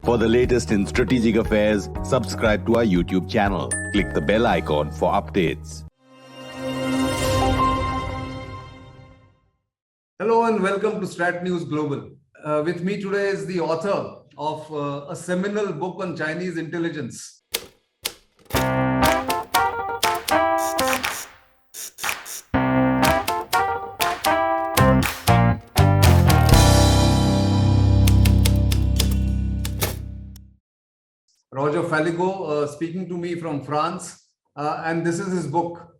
For the latest in strategic affairs, subscribe to our YouTube channel. Click the bell icon for updates. Hello and welcome to StratNewsGlobal. With me today is the author of a seminal book on Chinese intelligence. Roger Faligot speaking to me from France, and this is his book,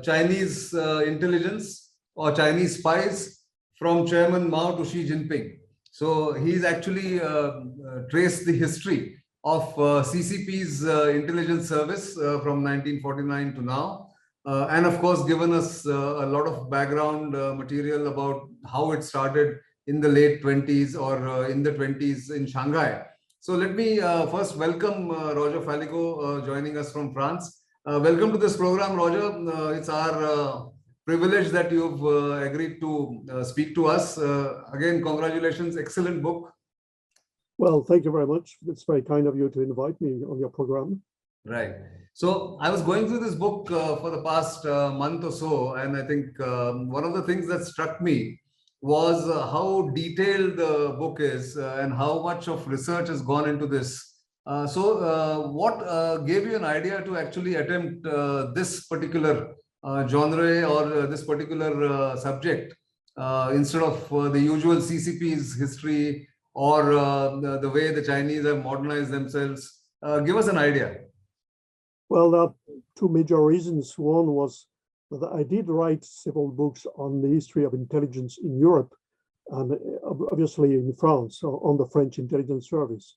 Chinese Intelligence or Chinese Spies from Chairman Mao to Xi Jinping. So he's actually traced the history of CCP's intelligence service from 1949 to now, and of course given us a lot of background material about how it started in the late 20s or in the 20s in Shanghai. So let me first welcome Roger Faligot joining us from France. Welcome to this program, Roger. It's our privilege that you've agreed to speak to us. Again, congratulations, excellent book. Well, thank you very much. It's very kind of you to invite me on your program. Right. So I was going through this book for the past month or so, and I think one of the things that struck me was how detailed the book is and how much of research has gone into this. What gave you an idea to actually attempt this particular genre or this particular subject instead of the usual CCP's history or the way the Chinese have modernized themselves? Give us an idea. Well, there are two major reasons. One was that I did write several books on the history of intelligence in Europe and obviously in France on the French intelligence service.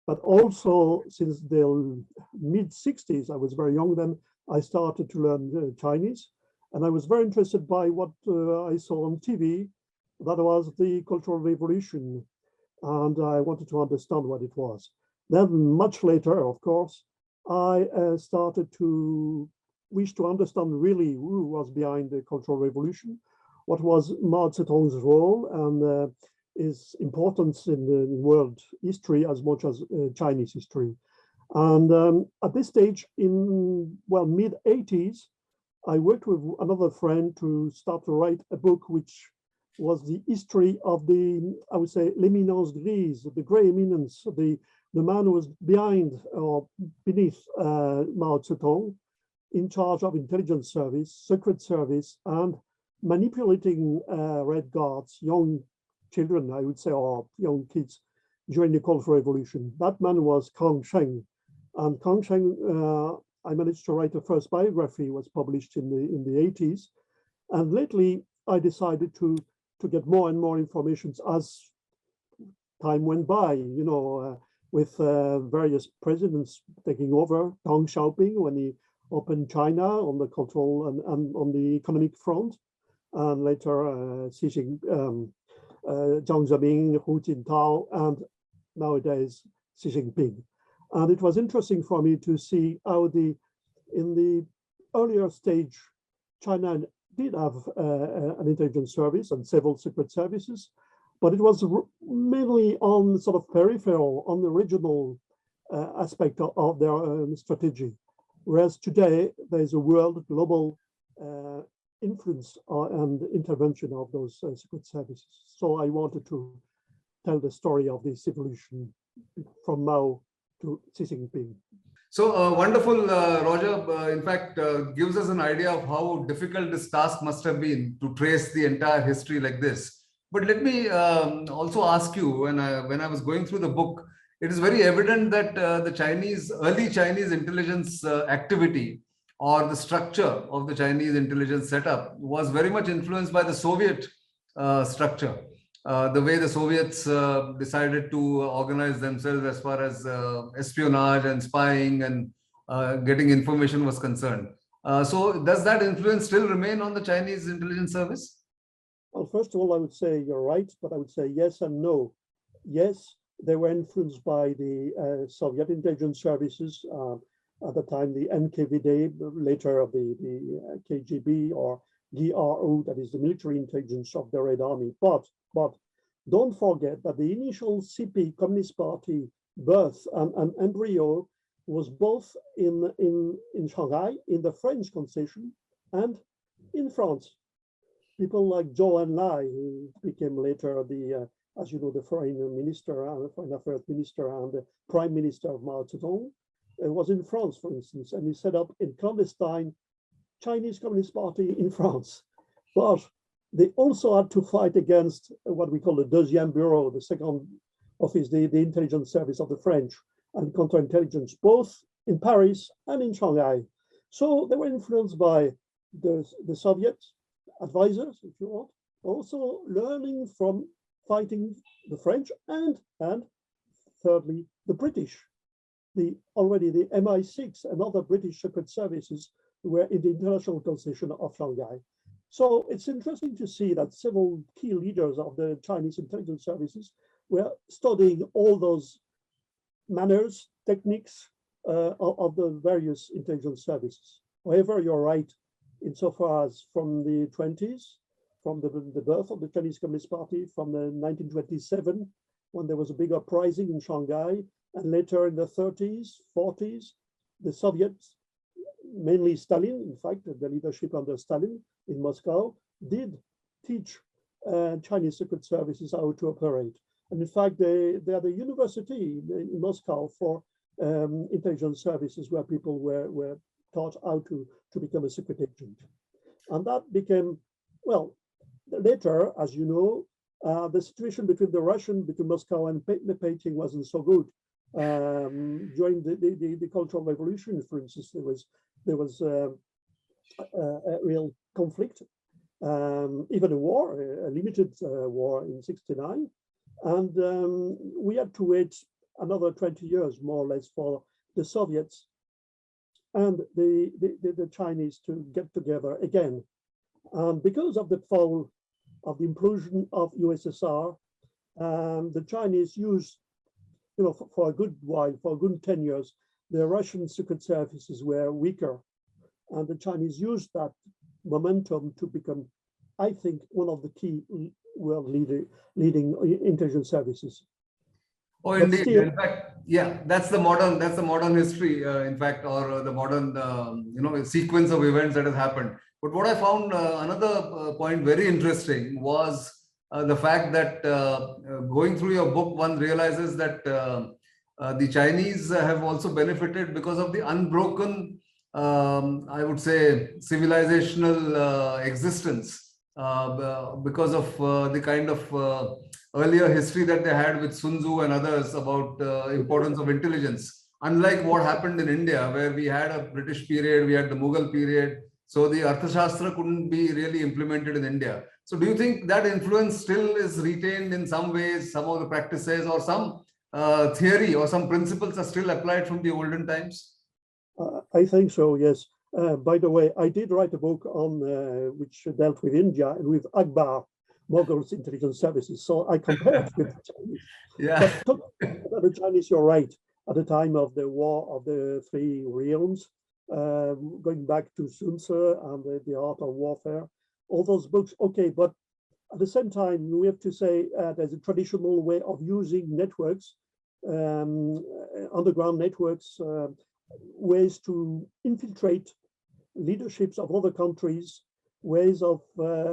But also since the mid-60s, I was very young then, I started to learn Chinese. And I was very interested by what I saw on TV, that was the Cultural Revolution. And I wanted to understand what it was. Then much later, of course, I started to wish to understand really who was behind the Cultural Revolution, what was Mao Zedong's role and his importance in the world history as much as Chinese history. And at this stage in, well, mid-80s, I worked with another friend to start to write a book which was the history of the, I would say, l'éminence grise, the gray eminence, the man who was behind or beneath Mao Zedong, in charge of intelligence service, secret service, and manipulating Red Guards, young children, I would say, or young kids during the Cultural Revolution. That man was Kang Sheng. And Kang Sheng, I managed to write a first biography, was published in the 80s. And lately, I decided to get more and more information as time went by, you know, with various presidents taking over, Deng Xiaoping, when he opened China on the cultural and on the economic front, and later Jiang Zemin, Hu Jintao, and nowadays Xi Jinping. And it was interesting for me to see how in the earlier stage, China did have an intelligence service and several secret services, but it was mainly on sort of peripheral, on the regional aspect of their strategy. Whereas today, there's a world global influence and intervention of those secret services. So I wanted to tell the story of this evolution from Mao to Xi Jinping. So wonderful, Roger. In fact, gives us an idea of how difficult this task must have been to trace the entire history like this. But let me also ask you, when I was going through the book, it is very evident that the early Chinese intelligence activity or the structure of the Chinese intelligence setup was very much influenced by the Soviet structure. The way the Soviets decided to organize themselves as far as espionage and spying and getting information was concerned. So does that influence still remain on the Chinese intelligence service? Well, first of all, I would say you're right, but I would say yes and no. Yes, they were influenced by the Soviet intelligence services, at the time the NKVD, later of the KGB or GRU, that is the military intelligence of the Red Army. But don't forget that the initial CP, Communist Party birth and embryo was both in Shanghai, in the French concession, and in France. People like Zhou Enlai, who became later the, as you know, the foreign affairs minister and the prime minister of Mao Zedong, was in France, for instance, and he set up in clandestine Chinese Communist Party in France. But they also had to fight against what we call the Deuxième Bureau, the second office, the intelligence service of the French, and counterintelligence, both in Paris and in Shanghai. So they were influenced by the Soviet advisors, if you want, also learning from fighting the French and thirdly, the British. Already the MI6 and other British secret services were in the international concession of Shanghai. So it's interesting to see that several key leaders of the Chinese intelligence services were studying all those manners, techniques of the various intelligence services. However, you're right, insofar as from the 20s, from the birth of the Chinese Communist Party, from the 1927, when there was a big uprising in Shanghai, and later in the 30s, 40s, the Soviets, mainly Stalin, in fact, the leadership under Stalin in Moscow, did teach Chinese secret services how to operate. And in fact, they are the university in Moscow for intelligence services where people were taught how to become a secret agent. And that became, well, later, as you know, the situation between Moscow and Beijing wasn't so good. During the Cultural Revolution, for instance, there was a real conflict, even a war, a limited war in '69. And we had to wait another 20 years, more or less, for the Soviets and the Chinese to get together again. And because of the fall of the implosion of USSR, the Chinese used, for a good while, for a good 10 years, the Russian secret services were weaker. And the Chinese used that momentum to become, I think, one of the key world leading intelligence services. Oh, indeed. In fact, yeah, that's the modern history, in fact, or the modern, sequence of events that has happened. But what I found another point very interesting was the fact that going through your book, one realizes that the Chinese have also benefited because of the unbroken, I would say, civilizational existence, because of the kind of earlier history that they had with Sun Tzu and others about importance of intelligence. Unlike what happened in India, where we had a British period, we had the Mughal period, so the Arthashastra couldn't be really implemented in India. So do you think that influence still is retained in some ways, some of the practices, or some theory or some principles are still applied from the olden times? I think so, yes. By the way, I did write a book on which dealt with India and with Akbar, Mughals intelligence services. So I compared with the Chinese. Yeah. But the Chinese, you're right. At the time of the War of the Three Realms, going back to Sun Tzu and the Art of Warfare, all those books, okay, but at the same time, we have to say there's a traditional way of using networks, underground networks, ways to infiltrate leaderships of other countries, ways of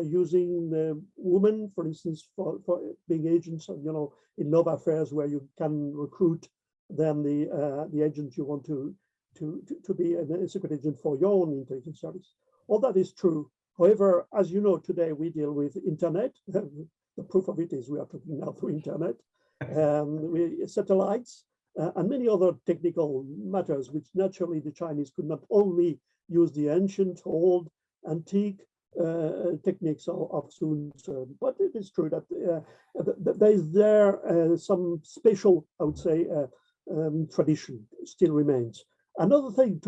using women, for instance, for being agents, in love affairs where you can recruit then the agent you want to be a secret agent for your own intelligence service. All that is true. However, as you know, today we deal with internet. The proof of it is we are talking now through internet, satellites, and many other technical matters, which naturally the Chinese could not only use the ancient, old, antique techniques of Sun Tzu, but it is true that there is some special, I would say, tradition still remains. Another thing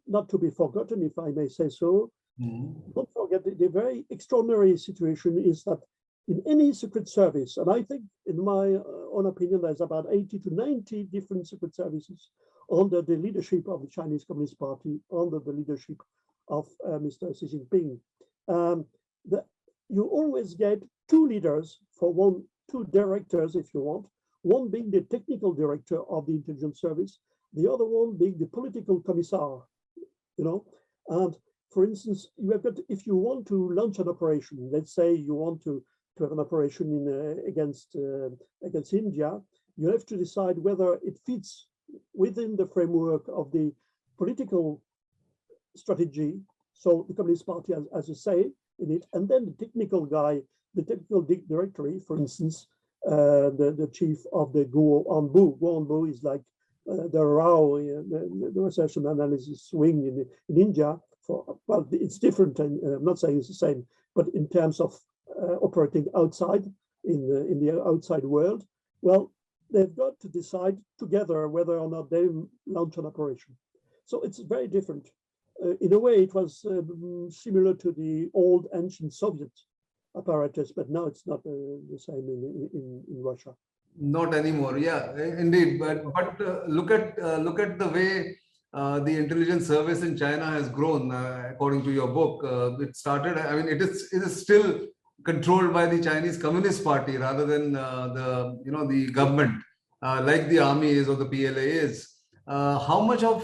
not to be forgotten, if I may say so, don't forget the very extraordinary situation is that in any secret service, and I think in my own opinion, there's about 80 to 90 different secret services under the leadership of the Chinese Communist Party, under the leadership of Mr. Xi Jinping. You always get two leaders two directors, if you want, one being the technical director of the intelligence service, the other one being the political commissar, and for instance, you have got, if you want to launch an operation, let's say you want to have an operation against India, you have to decide whether it fits within the framework of the political strategy. So the Communist Party has a say in it, and then the technical guy, the technical directory, for instance, the chief of the Gokhale is like the RAO, the research and analysis wing in India. Well, it's different, and I'm not saying it's the same, but in terms of operating outside in the outside world, well, they've got to decide together whether or not they launch an operation. So it's very different. In a way, it was similar to the old ancient Soviet apparatus, but now it's not the same in Russia. Not anymore. Yeah, indeed. But look at the way the intelligence service in China has grown. According to your book, it started. I mean, it is still controlled by the Chinese Communist Party rather than the government, like the army is or the PLA is. How much of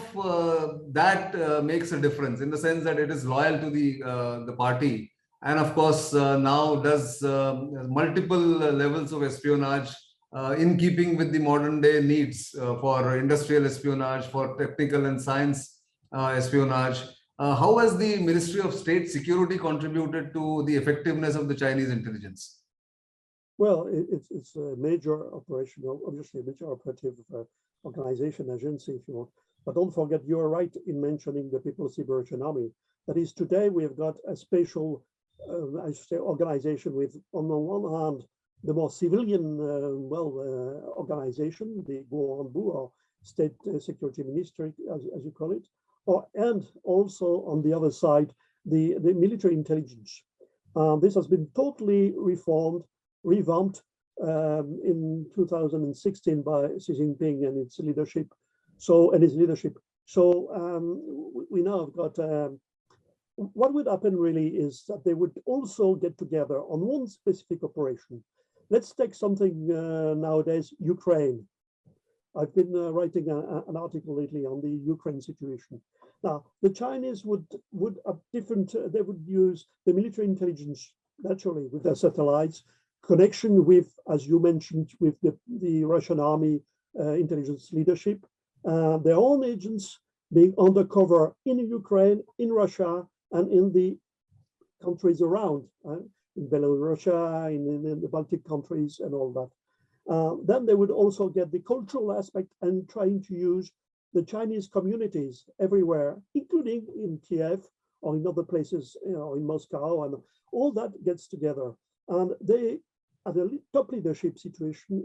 that makes a difference in the sense that it is loyal to the party, and of course now does multiple levels of espionage in keeping with the modern day needs for industrial espionage, for technical and science espionage. How has the Ministry of State Security contributed to the effectiveness of the Chinese intelligence? Well, it's a major operation, obviously a major operative organization, agency, if you want. But don't forget, you're right in mentioning the People's Liberation Army. That is, today we have got a special, I should say, organization with, on the one hand, the more civilian, organization, the Gokhale or State Security Ministry, as you call it, and also on the other side, the military intelligence. This has been totally revamped in 2016 by Xi Jinping and its leadership. So we now have got. What would happen really is that they would also get together on one specific operation. Let's take something nowadays, Ukraine. I've been writing an article lately on the Ukraine situation. Now, the Chinese would have different, they would use the military intelligence, naturally, with their satellites, connection with, as you mentioned, with the Russian army intelligence leadership, their own agents being undercover in Ukraine, in Russia, and in the countries around, in Belarus, in the Baltic countries and all that. Then they would also get the cultural aspect and trying to use the Chinese communities everywhere, including in Kiev or in other places, in Moscow, and all that gets together. And they, at the top leadership situation,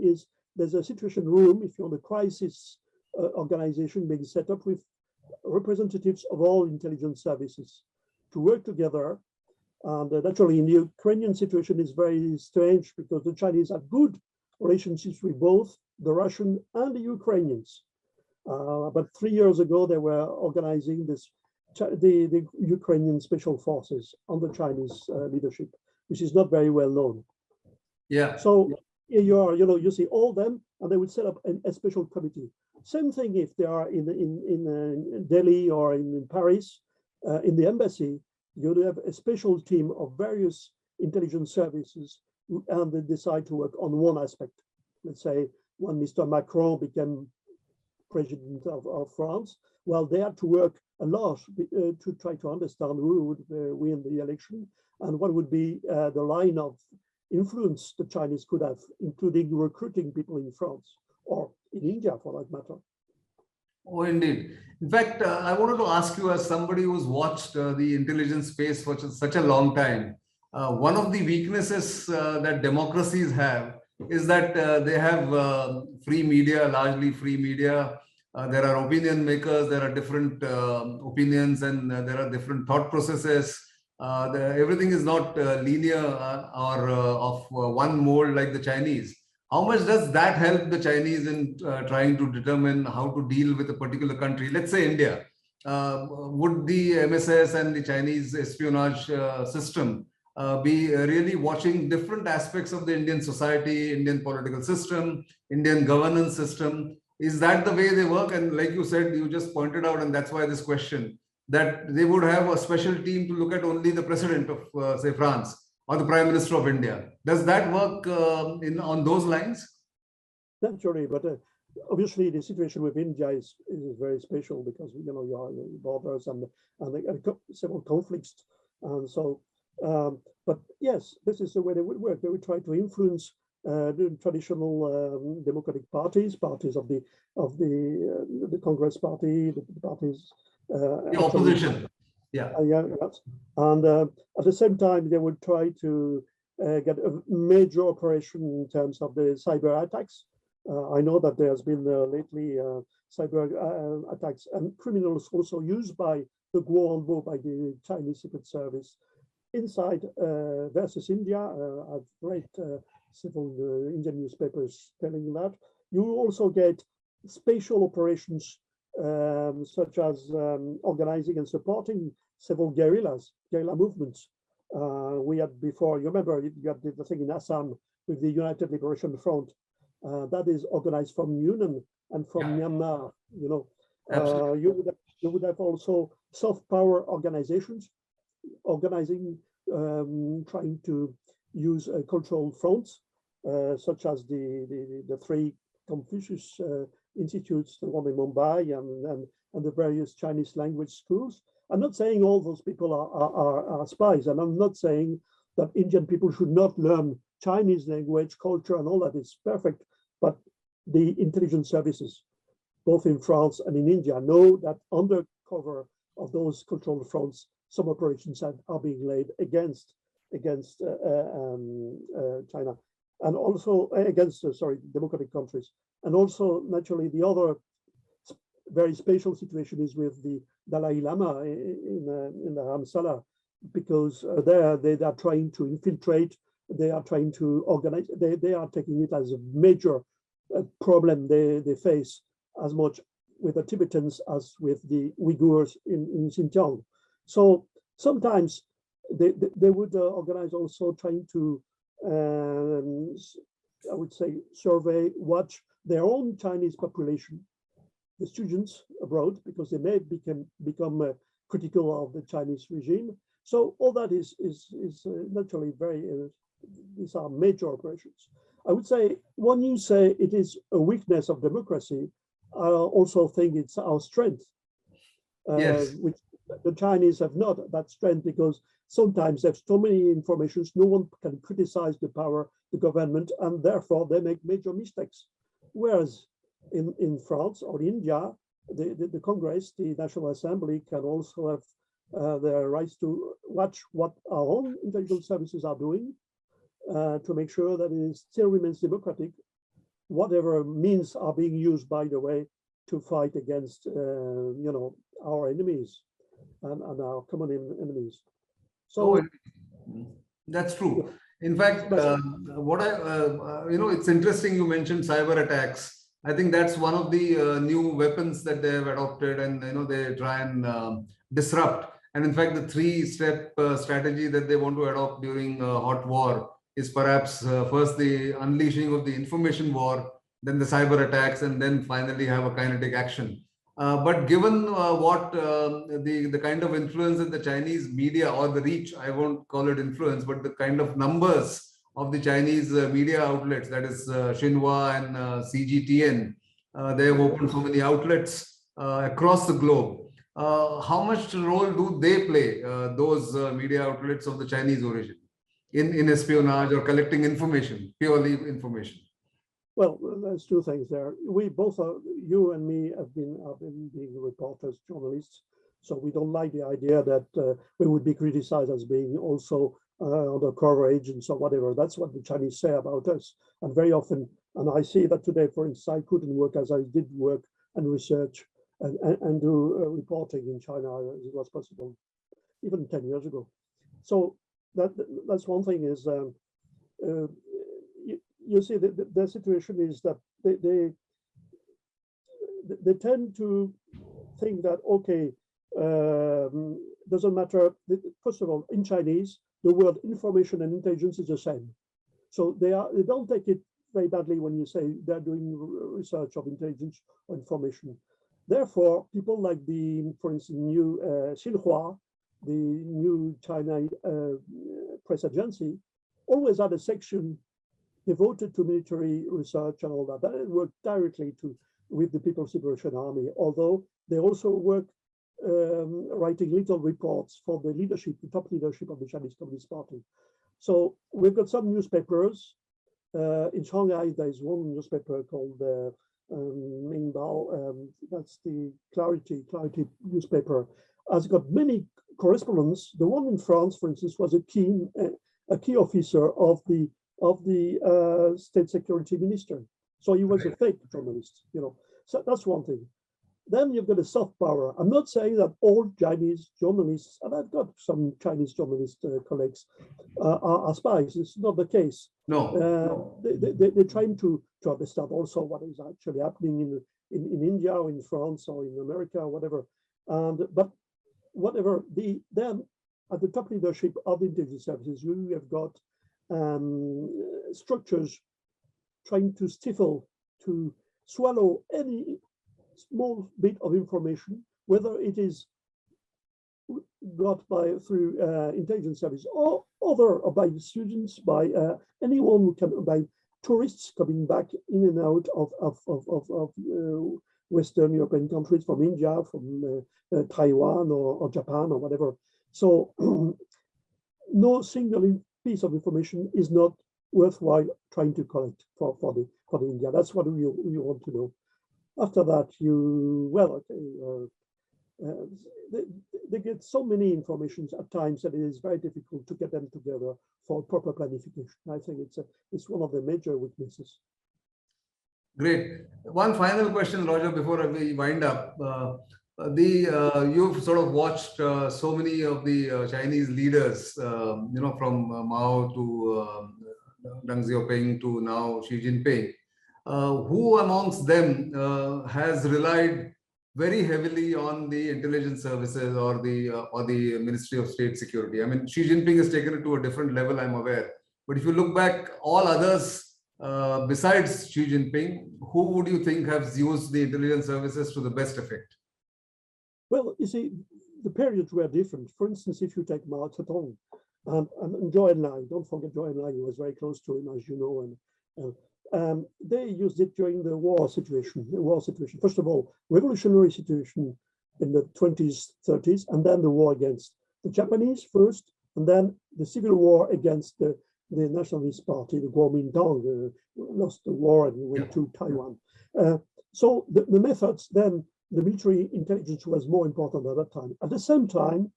there's a situation room, if you're on the crisis organization being set up with representatives of all intelligence services to work together. And naturally, in the Ukrainian situation is very strange because the Chinese have good relationships with both the Russian and the Ukrainians. But 3 years ago, they were organizing the Ukrainian special forces under Chinese leadership, which is not very well known. Yeah. So you see all them, and they would set up a special committee. Same thing if they are in Delhi or in Paris, in the embassy, you'd have a special team of various intelligence services, and they decide to work on one aspect. Let's say when Mr. Macron became president of France, well, they had to work a lot to try to understand who would win the election and what would be the line of influence the Chinese could have, including recruiting people in France or in India, for that matter. Oh, indeed. In fact, I wanted to ask you, as somebody who's watched the intelligence space for such a long time, one of the weaknesses that democracies have is that they have free media, largely free media. There are opinion makers, there are different opinions, and there are different thought processes. Everything is not linear or of one mold like the Chinese. How much does that help the Chinese in trying to determine how to deal with a particular country? Let's say India. Would the MSS and the Chinese espionage system be really watching different aspects of the Indian society, Indian political system, Indian governance system. Is that the way they work? And like you said, you just pointed out, and that's why this question, that they would have a special team to look at only the president of, say, France or the prime minister of India. Does that work on those lines? Naturally, but obviously the situation with India is very special because you have borders and several conflicts, and so. But yes, this is the way they would work. They would try to influence the traditional democratic parties of the Congress Party, the parties. The opposition. Yeah. Yes. And at the same time, they would try to get a major operation in terms of the cyber attacks. I know that there has been lately cyber attacks and criminals also used by the Guo by the Chinese Secret Service inside versus India. I've read several Indian newspapers telling that. You also get spatial operations such as organizing and supporting several guerrilla movements. We had before, you remember, you had the thing in Assam with the United Liberation Front. That is organized from Yunnan and from Myanmar. You would have also soft power organizations organizing, trying to use controlled fronts, such as the three Confucius institutes, the one in Mumbai and the various Chinese language schools. I'm not saying all those people are spies, and I'm not saying that Indian people should not learn Chinese language, culture, and all that is perfect. But the intelligence services, both in France and in India, know that under cover of those controlled fronts, some operations are being laid against China, and also against democratic countries. And also, naturally, the other very special situation is with the Dalai Lama in the Ramsala, because they are trying to infiltrate, they are trying to organize, they are taking it as a major problem they face, as much with the Tibetans as with the Uyghurs in Xinjiang. So sometimes they would organize also trying to, I would say, survey, watch their own Chinese population, the students abroad, because they may become critical of the Chinese regime. So all that is naturally very, these are major operations. I would say, when you say it is a weakness of democracy, I also think it's our strength. Yes. Which the Chinese have not that strength, because sometimes there's so many informations, no one can criticize the government, and therefore they make major mistakes. Whereas in France or India, the Congress, the National Assembly, can also have their rights to watch what our own intelligence services are doing, to make sure that it still remains democratic, whatever means are being used, by the way, to fight against our enemies and our common enemies. So that's true. In fact, it's interesting you mentioned cyber attacks. I think that's one of the new weapons that they have adopted, and they try and disrupt. And in fact, the three-step strategy that they want to adopt during hot war is perhaps first the unleashing of the information war, then the cyber attacks, and then finally have a kinetic action. But given what the kind of influence that the Chinese media, or the reach, I won't call it influence, but the kind of numbers of the Chinese media outlets, that is Xinhua and CGTN, they have opened so many outlets across the globe. How much role do they play, those media outlets of the Chinese origin, in espionage or collecting information, purely information? Well, there's two things there. We both are, you and me, have been being reporters, journalists, so we don't like the idea that we would be criticized as being also undercover agents or whatever. That's what the Chinese say about us. And very often, and I see that today, for instance, I couldn't work as I did work and research and do reporting in China as it was possible, even 10 years ago. So that's one thing is, you see, the situation is that they tend to think that, okay, doesn't matter. First of all, in Chinese, the word information and intelligence is the same. So they don't take it very badly when you say they're doing research of intelligence or information. Therefore, people like for instance, new Xinhua, the new China press agency, always had a section devoted to military research and all that. That worked directly with the People's Liberation Army, although they also work writing little reports for the leadership, the top leadership of the Chinese Communist Party. So we've got some newspapers. In Shanghai, there's one newspaper called Mingbao, that's the Clarity newspaper, has got many correspondents. The one in France, for instance, was a key officer of the state security minister. So he was a fake journalist, So that's one thing. Then you've got a soft power. I'm not saying that all Chinese journalists, and I've got some Chinese journalist colleagues, are spies. It's not the case. No. They're trying to understand also what is actually happening in India or in France or in America or whatever. But whatever, then at the top leadership of the intelligence services, you have got structures trying to stifle, to swallow any small bit of information, whether it is got through intelligence service or by students, by anyone who can, by tourists coming back in and out of Western European countries, from India, from Taiwan or Japan or whatever. So no single piece of information is not worthwhile trying to collect for the India. That's what we want to know. After that, they get so many informations at times that it is very difficult to get them together for proper planification. I think it's one of the major weaknesses. Great. One final question, Roger, before we wind up. You've sort of watched so many of the Chinese leaders, from Mao to Deng Xiaoping to now Xi Jinping. Who amongst them has relied very heavily on the intelligence services or the Ministry of State Security? I mean, Xi Jinping has taken it to a different level, I'm aware. But if you look back, all others besides Xi Jinping, who would you think has used the intelligence services to the best effect? Well, you see, the periods were different. For instance, if you take Mao Zedong and Zhou Enlai, don't forget Zhou Enlai, who was very close to him, as you know, and they used it during the war situation. First of all, revolutionary situation in the 20s, 30s, and then the war against the Japanese first, and then the civil war against the Nationalist Party, the Kuomintang, lost the war and went to Taiwan. So the methods then, the military intelligence was more important at that time. At the same time,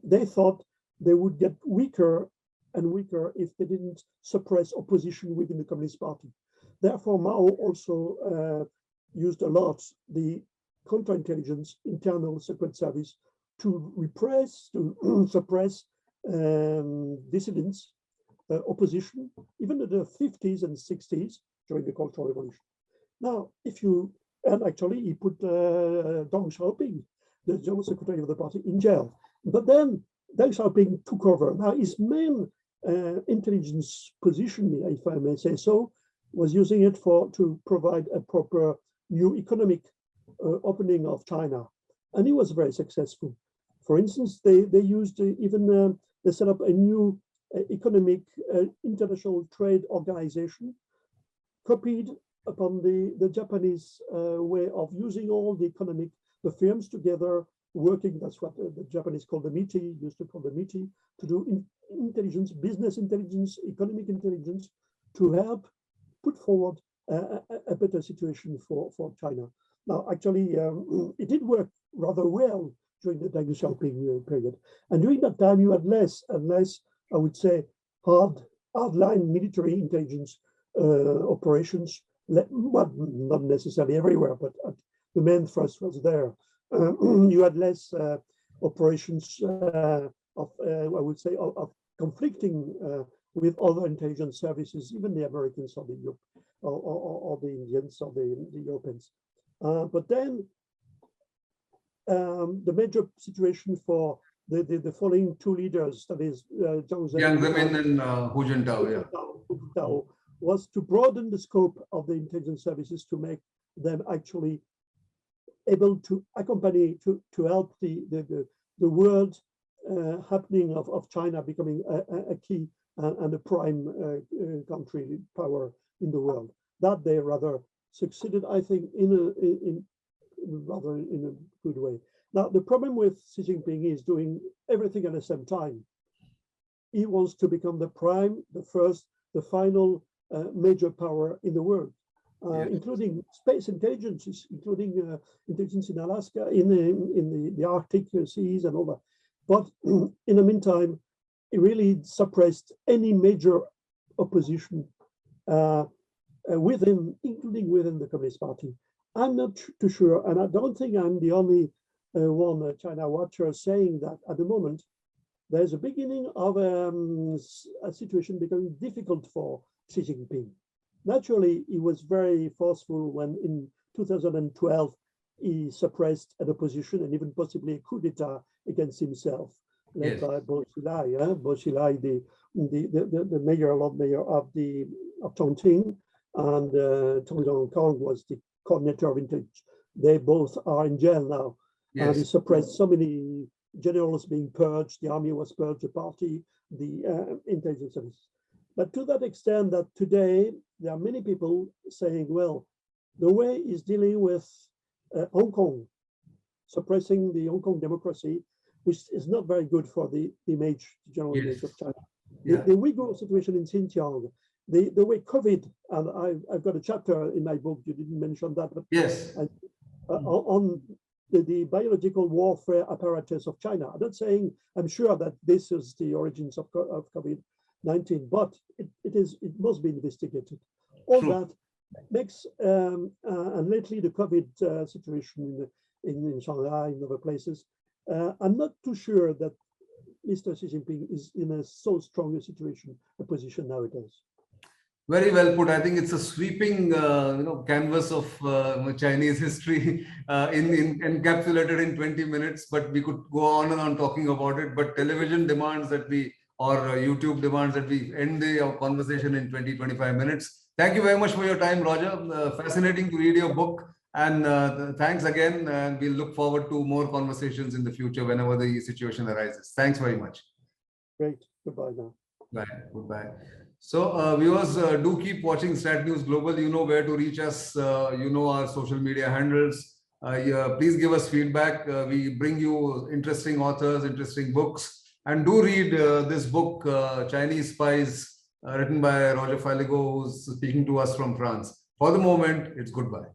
they thought they would get weaker and weaker if they didn't suppress opposition within the Communist Party. Therefore, Mao also used a lot the counterintelligence, internal secret service to repress, to suppress dissidents, opposition, even in the 50s and 60s during the Cultural Revolution. Now, and actually he put Deng Xiaoping, the General Secretary of the party, in jail. But then Deng Xiaoping took over. Now his main intelligence position, if I may say so, was using it to provide a proper new economic opening of China. And he was very successful. For instance, they used they set up a new economic international trade organization, copied upon the Japanese way of using all the firms together, working. That's what the Japanese call the MITI, used to call the MITI, to do intelligence, business intelligence, economic intelligence, to help put forward a better situation for China. Now, actually, it did work rather well during the Deng Xiaoping period. And during that time, you had less and less, I would say, hardline military intelligence operations, not necessarily everywhere, but the main thrust was there. You had less operations of conflicting with other intelligence services, even the Americans or the Indians or the Europeans. But then the major situation for the following two leaders, that is Jiang Zemin and Hu Jintao, yeah. Was to broaden the scope of the intelligence services to make them actually able to accompany, to help the world happening of China becoming a key and a prime country power in the world. That they rather succeeded, I think, in a good way. Now, the problem with Xi Jinping is doing everything at the same time. He wants to become the prime, the first, the final major power in the world, including space intelligence, including intelligence in Alaska, in the Arctic seas and all that. But in the meantime, he really suppressed any major opposition within, including within the Communist Party. I'm not too sure, and I don't think I'm the only one China watcher saying that at the moment, there's a beginning of a situation becoming difficult for Xi Jinping. Naturally, he was very forceful when in 2012, he suppressed an opposition and even possibly a coup d'etat against himself, led by Bo Xilai, Bo Xilai, the mayor, Lord Mayor of Chongqing, and Tong Dongkong was the coordinator of intelligence. They both are in jail now. And he suppressed so many generals being purged, the army was purged, the party, the intelligence service. But to that extent that today, there are many people saying, well, the way he's dealing with Hong Kong, suppressing the Hong Kong democracy, which is not very good for the image, the general image of China. The Uyghur situation in Xinjiang, the way COVID, and I've got a chapter in my book, you didn't mention that, but on the biological warfare apparatus of China. I'm not saying, I'm sure that this is the origins of COVID-19, but it must be investigated. All that makes, and lately the COVID situation in Shanghai and other places, I'm not too sure that Mr. Xi Jinping is in a so strong a position nowadays. Very well put. I think it's a sweeping, canvas of Chinese history encapsulated in 20 minutes. But we could go on and on talking about it. But television demands that or YouTube demands that we end the conversation in 20-25 minutes. Thank you very much for your time, Roger. Fascinating to read your book. And thanks again. And we'll look forward to more conversations in the future whenever the situation arises. Thanks very much. Great. Goodbye now. Bye. Goodbye. So viewers, do keep watching StratNewsGlobal. You know where to reach us. You know our social media handles. Please give us feedback. We bring you interesting authors, interesting books. And do read this book, Chinese Spies, written by Roger Faligot, who's speaking to us from France. For the moment, it's goodbye.